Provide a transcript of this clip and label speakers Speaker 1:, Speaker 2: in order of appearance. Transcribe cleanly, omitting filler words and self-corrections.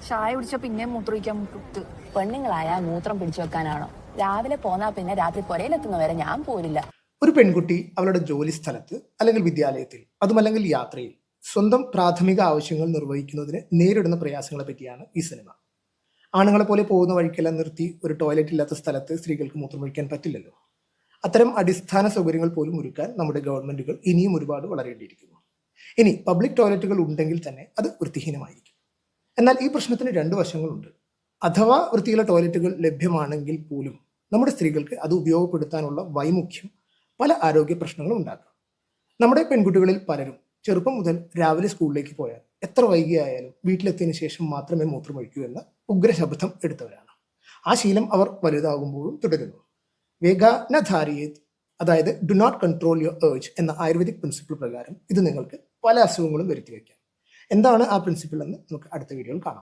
Speaker 1: ചായ കുടിച്ച പിന്നെ മൂത്രമൊഴിക്കാൻ മുട്ട്.
Speaker 2: പെണ്ണുങ്ങളായ മൂത്രം പിടിച്ചു വെക്കാനാണോ? രാവിലെ പോന്നാ പിന്നെ രാത്രി പുരയിലെത്തുന്നവരെ ഞാൻ പോരില്ല.
Speaker 3: ഒരു പെൺകുട്ടി അവളുടെ ജോലി സ്ഥലത്ത് അല്ലെങ്കിൽ വിദ്യാലയത്തിൽ അതുമല്ലെങ്കിൽ യാത്രയിൽ സ്വന്തം പ്രാഥമിക ആവശ്യങ്ങൾ നിർവഹിക്കുന്നതിന് നേരിടുന്ന പ്രയാസങ്ങളെ പറ്റിയാണ് ഈ സിനിമ. ആണുങ്ങളെ പോലെ പോകുന്ന വഴിക്കെല്ലാം നിർത്തി ഒരു ടോയ്ലറ്റ് ഇല്ലാത്ത സ്ഥലത്ത് സ്ത്രീകൾക്ക് മൂത്രമൊഴിക്കാൻ പറ്റില്ലല്ലോ. അത്തരം അടിസ്ഥാന സൗകര്യങ്ങൾ പോലും ഒരുക്കാൻ നമ്മുടെ ഗവൺമെന്റുകൾ ഇനിയും ഒരുപാട് വളരേണ്ടിയിരിക്കുന്നു. ഇനി പബ്ലിക് ടോയ്ലറ്റുകൾ ഉണ്ടെങ്കിൽ തന്നെ അത് വൃത്തിഹീനമായിരിക്കും. എന്നാൽ ഈ പ്രശ്നത്തിന് രണ്ട് വശങ്ങളുണ്ട്. അഥവാ വൃത്തിയുള്ള ടോയ്ലറ്റുകൾ ലഭ്യമാണെങ്കിൽ പോലും നമ്മുടെ സ്ത്രീകൾക്ക് അത് ഉപയോഗപ്പെടുത്താനുള്ള വൈമുഖ്യം പല ആരോഗ്യ പ്രശ്നങ്ങളും ഉണ്ടാക്കാം. നമ്മുടെ പെൺകുട്ടികളിൽ പലരും ചെറുപ്പം മുതൽ രാവിലെ സ്കൂളിലേക്ക് പോയാൽ എത്ര വൈകിയായാലും വീട്ടിലെത്തിയതിനു ശേഷം മാത്രമേ മൂത്രമൊഴിക്കൂ എന്ന ഉഗ്രശബ്ദം എടുത്തവരാണ്. ആ ശീലം അവർ വലുതാകുമ്പോഴും തുടരുന്നു. വേഗാനധാരിയത്, അതായത് do not control your urge എന്ന ആയുർവേദിക് പ്രിൻസിപ്പിൾ പ്രകാരം ഇത് നിങ്ങൾക്ക് പല അസുഖങ്ങളും വരുത്തിവെക്കാം. എന്താണ് ആ പ്രിൻസിപ്പിൾ എന്ന് നമുക്ക് അടുത്ത വീഡിയോയിൽ കാണാം.